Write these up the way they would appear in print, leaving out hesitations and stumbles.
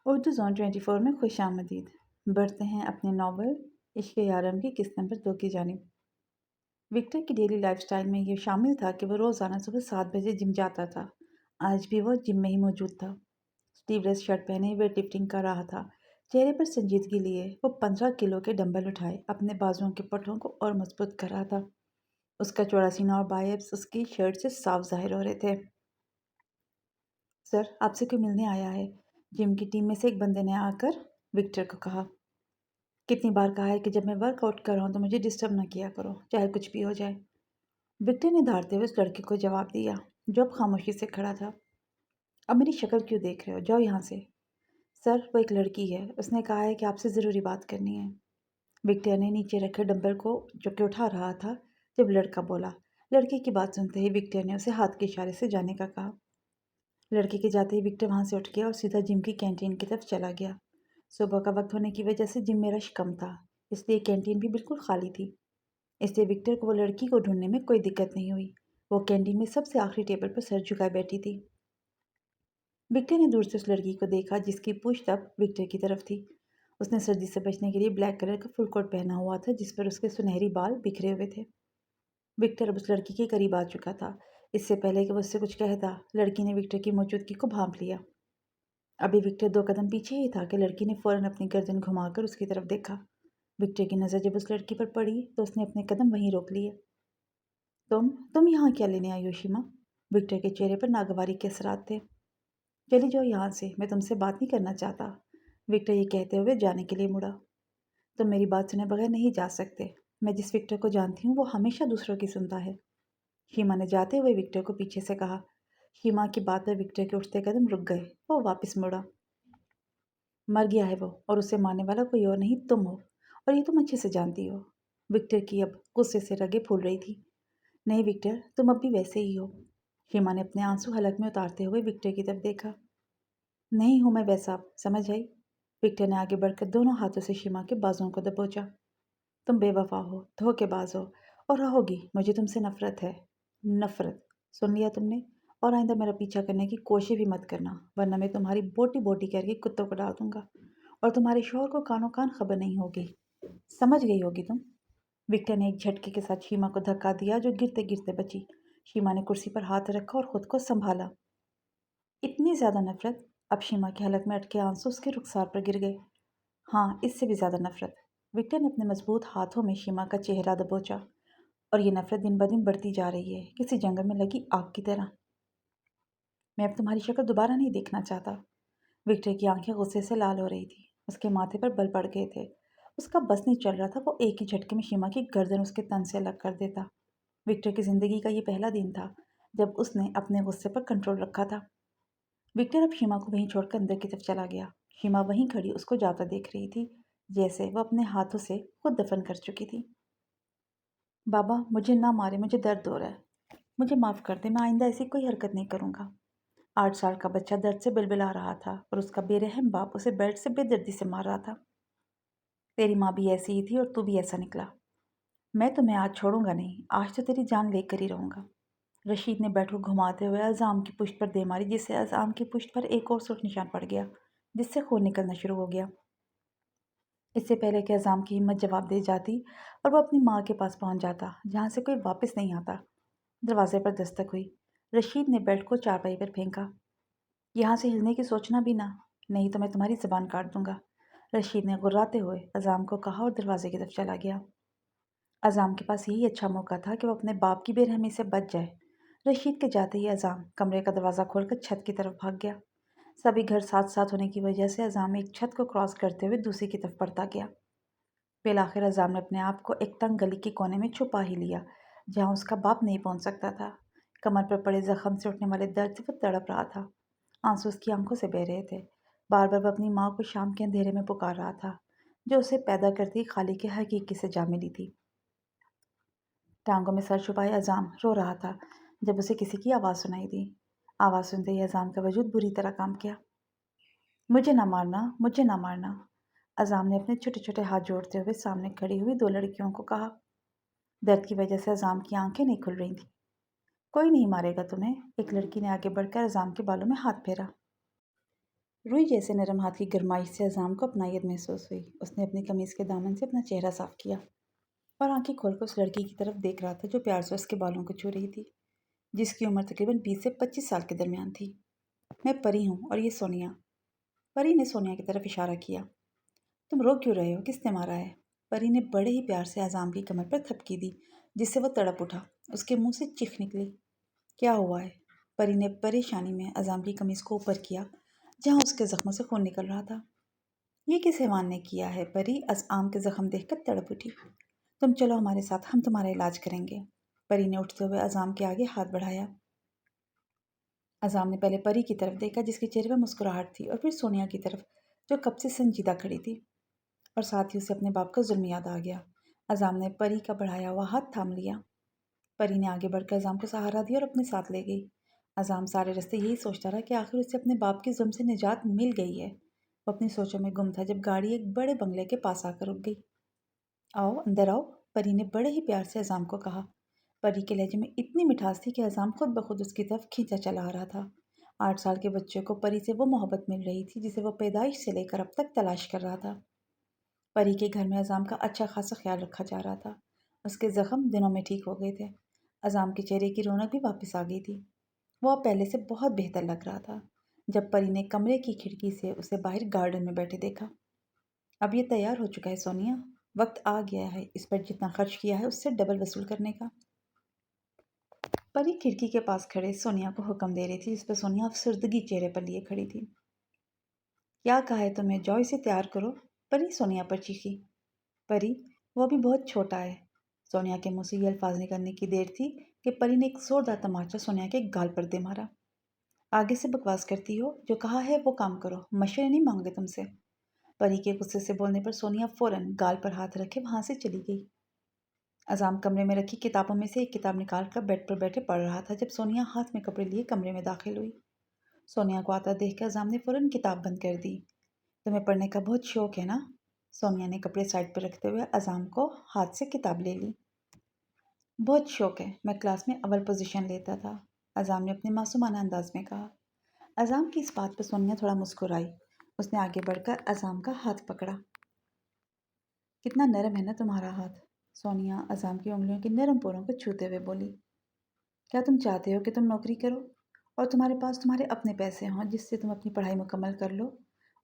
Urdu zone 24 میں خوش آمدید۔ بڑھتے ہیں اپنے ناول عشق یارم کی قسط نمبر 2 کی جانب۔ وکٹر کی ڈیلی لائف سٹائل میں یہ شامل تھا کہ وہ روزانہ صبح 7 بجے جم جاتا تھا۔ آج بھی وہ جم میں ہی موجود تھا۔ سلیولیس شرٹ پہنے ویٹ لفٹنگ کر رہا تھا۔ چہرے پر سنجیدگی لیے وہ 15 کلو کے ڈمبل اٹھائے اپنے بازوؤں کے پٹھوں کو اور مضبوط کر رہا تھا۔ اس کا چوڑا سینہ اور بائیپس اس کی شرٹ سے صاف ظاہر ہو رہے تھے۔ سر، آپ سے کوئی ملنے آیا ہے، جم کی ٹیم میں سے ایک بندے نے آ کر وکٹر کو کہا۔ کتنی بار کہا ہے کہ جب میں ورک آؤٹ کر رہا ہوں تو مجھے ڈسٹرب نہ کیا کرو، چاہے کچھ بھی ہو جائے۔ وکٹر نے دھاڑتے ہوئے اس لڑکے کو جواب دیا جو اب خاموشی سے کھڑا تھا۔ اب میری شکل کیوں دیکھ رہے ہو؟ جاؤ یہاں سے۔ سر، وہ ایک لڑکی ہے، اس نے کہا ہے کہ آپ سے ضروری بات کرنی ہے۔ وکٹر نے نیچے رکھے ڈمبل کو جو کہ اٹھا رہا تھا جب لڑکا بولا۔ لڑکے کی بات سنتے ہی وکٹر نے اسے ہاتھ کے اشارے سے جانے کا کہا۔ لڑکے کے جاتے ہی وکٹر وہاں سے اٹھ گیا اور سیدھا جم کی کینٹین کی طرف چلا گیا۔ صبح کا وقت ہونے کی وجہ سے جم میں رش کم تھا، اس لیے کینٹین بھی بالکل خالی تھی۔ اس لیے وکٹر کو وہ لڑکی کو ڈھونڈنے میں کوئی دقت نہیں ہوئی۔ وہ کینٹین میں سب سے آخری ٹیبل پر سر جھکائے بیٹھی تھی۔ وکٹر نے دور سے اس لڑکی کو دیکھا جس کی پشت اب وکٹر کی طرف تھی۔ اس نے سردی سے بچنے کے لیے بلیک کلر کا فل کوٹ پہنا ہوا تھا جس پر اس کے سنہری بال بکھرے ہوئے تھے۔ وکٹر اب اس لڑکی کے قریب آ چکا تھا۔ اس سے پہلے کہ وہ اس سے کچھ کہتا، لڑکی نے وکٹر کی موجودگی کو بھانپ لیا۔ ابھی وکٹر 2 قدم پیچھے ہی تھا کہ لڑکی نے فوراً اپنی گردن گھما کر اس کی طرف دیکھا۔ وکٹر کی نظر جب اس لڑکی پر پڑی تو اس نے اپنے قدم وہیں روک لیے۔ تم یہاں کیا لینے آئی ہو شیما؟ وکٹر کے چہرے پر ناگواری کے اثرات تھے۔ چلی جاؤ یہاں سے، میں تم سے بات نہیں کرنا چاہتا۔ وکٹر یہ کہتے ہوئے جانے کے لیے مڑا۔ تم میری بات سنے بغیر نہیں جا سکتے۔ میں جس وکٹر کو جانتی ہوں وہ ہمیشہ دوسروں کی سنتا ہے۔ شیما نے جاتے ہوئے وکٹر کو پیچھے سے کہا۔ شیما کی بات پر وکٹر کے اٹھتے قدم رک گئے۔ وہ واپس مڑا۔ مر گیا ہے وہ، اور اسے مارنے والا کوئی اور نہیں تم ہو، اور یہ تم اچھے سے جانتی ہو۔ وکٹر کی اب غصے سے رگیں پھول رہی تھی۔ نہیں وکٹر، تم اب بھی ویسے ہی ہو۔ شیما نے اپنے آنسو حلق میں اتارتے ہوئے وکٹر کی طرف دیکھا۔ نہیں ہوں میں ویسا، اب سمجھ آئی؟ وکٹر نے آگے بڑھ کر دونوں ہاتھوں سے شیما کے بازوؤں کو دبوچا۔ تم بے وفا ہو، دھوکے باز ہو، اور رہو گی۔ مجھے تم سے نفرت ہے۔ نفرت؟ سن لیا تم نے؟ اور آئندہ میرا پیچھا کرنے کی کوشش بھی مت کرنا، ورنہ میں تمہاری بوٹی بوٹی کر کے کتوں کو ڈال دوں گا، اور تمہارے شوہر کو کانوں کان خبر نہیں ہوگی۔ سمجھ گئی ہوگی تم؟ وکٹر نے ایک جھٹکے کے ساتھ شیما کو دھکا دیا جو گرتے گرتے بچی۔ شیما نے کرسی پر ہاتھ رکھا اور خود کو سنبھالا۔ اتنی زیادہ نفرت؟ اب شیما کے حلق میں اٹکے آنسو اس کے رخسار پر گر گئے۔ ہاں، اس سے بھی زیادہ نفرت۔ وکٹر نے اپنے مضبوط ہاتھوں میں شیما کا چہرہ دبوچا۔ اور یہ نفرت دن بدن بڑھتی جا رہی ہے، کسی جنگل میں لگی آگ کی طرح۔ میں اب تمہاری شکل دوبارہ نہیں دیکھنا چاہتا۔ وکٹر کی آنکھیں غصے سے لال ہو رہی تھی۔ اس کے ماتھے پر بل پڑ گئے تھے۔ اس کا بس نہیں چل رہا تھا وہ ایک ہی جھٹکے میں شیما کی گردن اس کے تن سے الگ کر دیتا۔ وکٹر کی زندگی کا یہ پہلا دن تھا جب اس نے اپنے غصے پر کنٹرول رکھا تھا۔ وکٹر اب شیما کو وہیں چھوڑ کر اندر کی طرف چلا گیا۔ شیما وہیں کھڑی اس کو جاتا دیکھ رہی تھی، جیسے وہ اپنے ہاتھوں سے خود دفن کر چکی تھی۔ بابا، مجھے نہ مارے، مجھے درد ہو رہا ہے۔ مجھے معاف کر دے، میں آئندہ ایسی کوئی حرکت نہیں کروں گا۔ 8 سال کا بچہ درد سے بلبلا رہا تھا اور اس کا بے رحم باپ اسے بیلٹ سے بے دردی سے مار رہا تھا۔ تیری ماں بھی ایسی ہی تھی اور تو بھی ایسا نکلا۔ میں تمہیں آج چھوڑوں گا نہیں، آج تو تیری جان لے کر ہی رہوں گا۔ رشید نے بیٹ کو گھماتے ہوئے اعظام کی پشت پر دے ماری جس سے اعظام کی پشت پر ایک اور سرخ نشان پڑ گیا جس سے خون نکلنا شروع ہو گیا۔ اس سے پہلے کہ اعظام کی ہمت جواب دے جاتی اور وہ اپنی ماں کے پاس پہنچ جاتا جہاں سے کوئی واپس نہیں آتا، دروازے پر دستک ہوئی۔ رشید نے بیٹ کو چارپائی پر پھینکا۔ یہاں سے ہلنے کی سوچنا بھی نہ، نہیں تو میں تمہاری زبان کاٹ دوں گا، رشید نے غراتے ہوئے اعظام کو کہا اور دروازے کی طرف چلا گیا۔ اعظام کے پاس یہی اچھا موقع تھا کہ وہ اپنے باپ کی بے رحمی سے بچ جائے۔ رشید کے جاتے ہی اعظام کمرے کا دروازہ کھول کر چھت کی طرف بھاگ گیا۔ سبھی گھر ساتھ ساتھ ہونے کی وجہ سے اعظام ایک چھت کو کراس کرتے ہوئے دوسری کی طرف بڑھتا گیا۔ بالآخر اعظام نے اپنے آپ کو ایک تنگ گلی کے کونے میں چھپا ہی لیا جہاں اس کا باپ نہیں پہنچ سکتا تھا۔ کمر پر پڑے زخم سے اٹھنے والے درد سے وہ تڑپ رہا تھا۔ آنسو اس کی آنکھوں سے بہہ رہے تھے۔ بار بار وہ اپنی ماں کو شام کے اندھیرے میں پکار رہا تھا جو اسے پیدا کرتی خالی کے حقیقی سے جا ملی تھی۔ ٹانگوں میں سر چھپائے اعظام رو رہا تھا جب اسے کسی کی آواز سنائی دی۔ آواز سنتے ہی اعظام کا وجود بری طرح کام کیا۔ مجھے نہ مارنا، مجھے نہ مارنا، اعظام نے اپنے چھوٹے چھوٹے ہاتھ جوڑتے ہوئے سامنے کھڑی ہوئی 2 لڑکیوں کو کہا۔ درد کی وجہ سے اعظام کی آنکھیں نہیں کھل رہی تھیں۔ کوئی نہیں مارے گا تمہیں، ایک لڑکی نے آگے بڑھ کر اعظام کے بالوں میں ہاتھ پھیرا۔ रुई जैसे नरम हाथ की गरमाइश से अज़ाम को अपनायत महसूस हुई। उसने अपनी कमीज़ के दामन से अपना चेहरा साफ किया और आंखें खोलकर उस लड़की की तरफ देख रहा था जो प्यार से उसके बालों को छू रही थी, जिसकी उम्र तकरीबन 20 से 25 साल के दरमियान थी। मैं परी हूँ और ये सोनिया। परी ने सोनिया की तरफ इशारा किया। तुम रो क्यों रहे हो? किसने मारा है? परी ने बड़े ही प्यार से अज़ाम की कमर पर थपकी दी, जिससे वह तड़प उठा। उसके मुंह से चीख निकली। क्या हुआ है? परी ने परेशानी में अज़ाम की कमीज़ को ऊपर किया, जहाँ उसके जख्मों से खून निकल रहा था। ये किस हैवान ने किया है? परी अज़ाम के जख्म देखकर तड़प उठी। तुम चलो हमारे साथ, हम तुम्हारा इलाज करेंगे। परी ने उठते हुए अज़ाम के आगे हाथ बढ़ाया। अज़ाम ने पहले परी की तरफ देखा, जिसके चेहरे पर मुस्कुराहट थी, और फिर सोनिया की तरफ, जो कब से संजीदा खड़ी थी, और साथ ही उसे अपने बाप का जुल्म याद आ गया। अज़ाम ने परी का बढ़ाया हुआ हाथ थाम लिया। परी ने आगे बढ़कर अज़ाम को सहारा दिया और अपने साथ ले गई। अज़ाम सारे रास्ते यही सोचता रहा कि आखिर उसे अपने बाप के जुल्म से निजात मिल गई है। वो अपनी सोचों में गुम था जब गाड़ी एक बड़े बंगले के पास आकर रुक गई। आओ अंदर आओ, परी ने बड़े ही प्यार से अज़ाम को कहा। परी के लहजे में इतनी मिठास थी कि अज़ाम खुद ब खुद उसकी तरफ खींचा चला आ रहा था। 8 साल के बच्चे को परी से वो मोहब्बत मिल रही थी जिसे वो पैदाइश से लेकर अब तक तलाश कर रहा था। परी के घर में अज़ाम का अच्छा खासा ख्याल रखा जा रहा था। उसके ज़ख्म दिनों में ठीक हो गए थे। अज़ाम के चेहरे की रौनक भी वापस आ गई थी। वो अब पहले से बहुत बेहतर लग रहा था। जब परी ने कमरे की खिड़की से उसे बाहर गार्डन में बैठे देखा। अब ये तैयार हो चुका है सोनिया। वक्त आ गया है इस पर जितना खर्च किया है उससे डबल वसूल करने का। परी खिड़की के पास खड़े सोनिया को हुक्म दे रही थी, जिस पर सोनिया अफसरदगी चेहरे पर लिए खड़ी थी। क्या कहा है तुम्हें? जाओ इसे तैयार करो। परी सोनिया पर चीखी। परी, वो अभी बहुत छोटा है। सोनिया के मुंह से ये अल्फाज निकलने की देर थी कि परी ने एक जोरदार तमाचा सोनिया के गाल पर दे मारा। आगे से बकवास करती हो, जो कहा है वो काम करो, मशवरे नहीं मांगे तुमसे। परी के गुस्से से बोलने पर सोनिया फौरन गाल पर हाथ रखे वहां से चली गई। अज़ाम कमरे में रखी किताबों में से एक किताब निकाल कर बेड पर बैठे पढ़ रहा था जब सोनिया हाथ में कपड़े लिए कमरे में दाखिल हुई। सोनिया को आता देख कर अज़ाम ने फौरन किताब बंद कर दी। तुम्हें पढ़ने का बहुत शौक है ना? सोनिया ने कपड़े साइड पर रखते हुए अज़ाम को हाथ से किताब ले ली। बहुत शौक है, मैं क्लास में अव्वल पोजीशन लेता था, अज़ाम ने अपने मासूमाना अंदाज में कहा। अज़ाम की इस बात पर सोनिया थोड़ा मुस्कुराई। उसने आगे बढ़कर अज़ाम का हाथ पकड़ा। कितना नरम है ना तुम्हारा हाथ? सोनिया अज़ाम की उंगलियों के नरम पोरों को छूते हुए बोली। क्या तुम चाहते हो कि तुम नौकरी करो और तुम्हारे पास तुम्हारे अपने पैसे हों जिससे तुम अपनी पढ़ाई मुकम्मल कर लो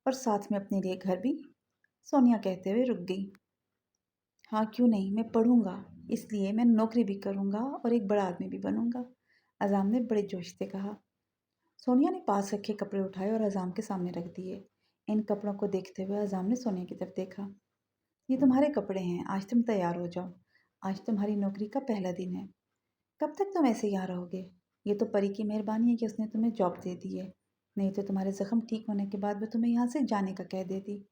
और साथ में अपने लिए घर भी? सोनिया कहते हुए रुक गई। हाँ, क्यों नहीं, मैं पढ़ूंगा, इसलिए मैं नौकरी भी करूंगा और एक बड़ा आदमी भी बनूंगा, अज़ाम ने बड़े जोश से कहा। सोनिया ने पास रखे कपड़े उठाए और अज़ाम के सामने रख दिए। इन कपड़ों को देखते हुए अज़ाम ने सोनिया की तरफ देखा। ये तुम्हारे कपड़े हैं, आज तुम तैयार हो जाओ। आज तुम्हारी नौकरी का पहला दिन है। कब तक तुम ऐसे यहाँ रहोगे? ये तो परी की मेहरबानी है कि उसने तुम्हें जॉब दे दी है, नहीं तो तुम्हारे जख्म ठीक होने के बाद वह तुम्हें यहाँ से जाने का कह देती।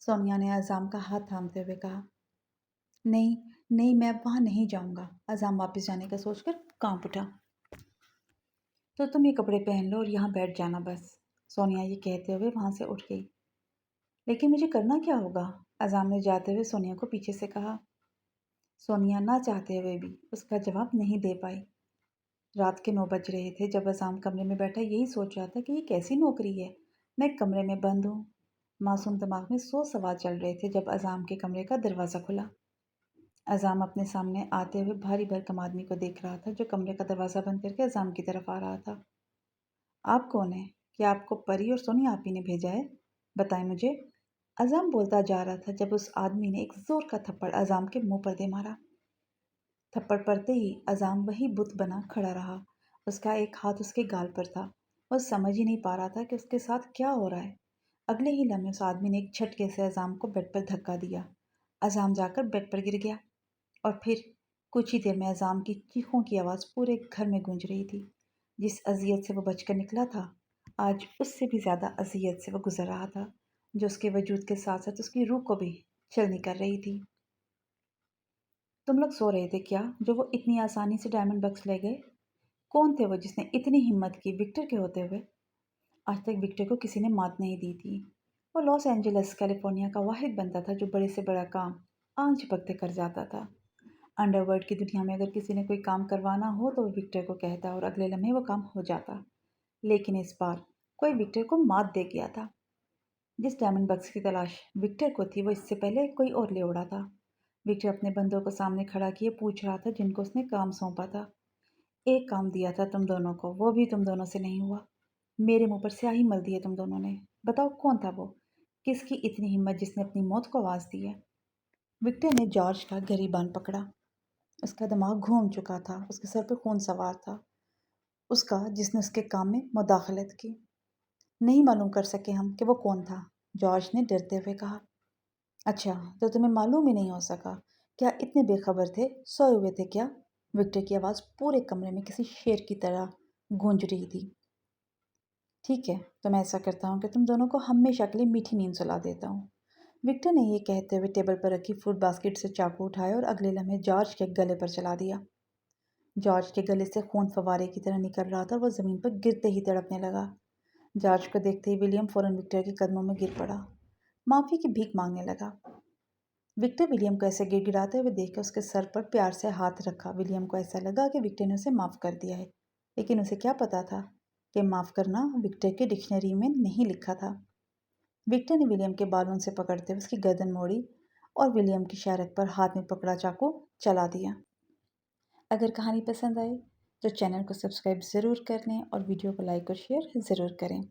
सोनिया ने अज़ाम का हाथ थामते हुए कहा। नहीं, नहीं, मैं अब वहाँ नहीं जाऊँगा। अज़ाम वापस जाने का सोचकर कांप उठा। तो तुम ये कपड़े पहन लो और यहाँ बैठ जाना बस। सोनिया ये कहते हुए वहाँ से उठ गई। लेकिन मुझे करना क्या होगा? अज़ाम ने जाते हुए सोनिया को पीछे से कहा। सोनिया ना चाहते हुए भी उसका जवाब नहीं दे पाई। रात के 9 बज रहे थे जब अज़ाम कमरे में बैठा यही सोच रहा था कि ये कैसी नौकरी है, मैं कमरे में बंद हूँ। मासूम दिमाग में 100 सवाल चल रहे थे जब अज़ाम के कमरे का दरवाज़ा खुला। अज़ाम अपने सामने आते हुए भारी भरकम आदमी को देख रहा था जो कमरे का दरवाज़ा बंद करके अज़ाम की तरफ आ रहा था। आप कौन हैं? क्या आपको परी और सोनिया आपी ने भेजा है? बताएं मुझे। अज़ाम बोलता जा रहा था जब उस आदमी ने एक जोर का थप्पड़ अज़ाम के मुंह पर दे मारा। थप्पड़ पड़ते ही अज़ाम वही बुत बना खड़ा रहा। उसका एक हाथ उसके गाल पर था। वह समझ ही नहीं पा रहा था कि उसके साथ क्या हो रहा है। अगले ही लम्हे उस आदमी ने एक झटके से अज़ाम को बेड पर धक्का दिया। अज़ाम जाकर बेड पर गिर गया और फिर कुछ ही देर में अज़ाम की चीखों की आवाज़ पूरे घर में गूंज रही थी। जिस अजियत से वो बचकर निकला था, आज उससे भी ज़्यादा अजियत से वो गुजर रहा था, जो उसके वजूद के साथ साथ उसकी रूह को भी छलनी कर रही थी। तुम लोग सो रहे थे क्या, जो वो इतनी आसानी से डायमंड बक्स ले गए? कौन थे वो जिसने इतनी हिम्मत की विक्टर के होते हुए? आज तक विक्टर को किसी ने मात नहीं दी थी। वो लॉस एंजलिस कैलिफोर्निया का वाहिद बंदा था जो बड़े से बड़ा काम आंच झपकते कर जाता था। अंडरवर्ल्ड की दुनिया में अगर किसी ने कोई काम करवाना हो तो वो विक्टर को कहता और अगले लम्हे वो काम हो जाता। लेकिन इस बार कोई विक्टर को मात दे गया था। जिस डायमंड बक्स की तलाश विक्टर को थी वो इससे पहले कोई और ले उड़ा था। विक्टर अपने बंदों को सामने खड़ा किए पूछ रहा था जिनको उसने काम सौंपा था। एक काम दिया था तुम दोनों को, वो भी तुम दोनों से नहीं हुआ। मेरे मुंह पर स्याही मल दी है तुम दोनों ने। बताओ कौन था वो? किसकी इतनी हिम्मत जिसने अपनी मौत को आवाज दी है? विक्टर ने जॉर्ज का गिरीबान पकड़ा। उसका दिमाग घूम चुका था, उसके सर पर खून सवार था। उसका जिसने उसके काम में मुदाखलत की। नहीं मालूम कर सके हम कि वो कौन था, जॉर्ज ने डरते हुए कहा। अच्छा, तो तुम्हें मालूम ही नहीं हो सका? क्या इतने बेखबर थे, सोए हुए थे क्या? विक्टर की आवाज़ पूरे कमरे में किसी शेर की तरह गूंज रही थी। ठीक है, तो मैं ऐसा करता हूँ कि तुम दोनों को हमेशा के लिए मीठी नींद सुला देता हूँ। विक्टर ने ये कहते हुए टेबल पर रखी फ्रूट बास्केट से चाकू उठाया और अगले लम्हे जॉर्ज के गले पर चला दिया। जॉर्ज के गले से खून फव्वारे की तरह निकल रहा था और वो ज़मीन पर गिरते ही तड़पने लगा। जॉर्ज को देखते ही विलियम फौरन विक्टर के कदमों में गिर पड़ा। माफ़ी की भीख मांगने लगा। विक्टर विलियम को ऐसे गिड़गिड़ाते हुए देखकर उसके सर पर प्यार से हाथ रखा। विलियम को ऐसा लगा कि विक्टर ने उसे माफ़ कर दिया है, लेकिन उसे क्या पता था कि माफ़ करना विक्टर के डिक्शनरी में नहीं लिखा था। विक्टर ने विलियम के बालों से पकड़ते हुए उसकी गर्दन मोड़ी और विलियम की शारक पर हाथ में पकड़ा चाकू चला दिया। अगर कहानी पसंद आए तो चैनल को सब्सक्राइब ज़रूर कर लें और वीडियो को लाइक और शेयर ज़रूर करें।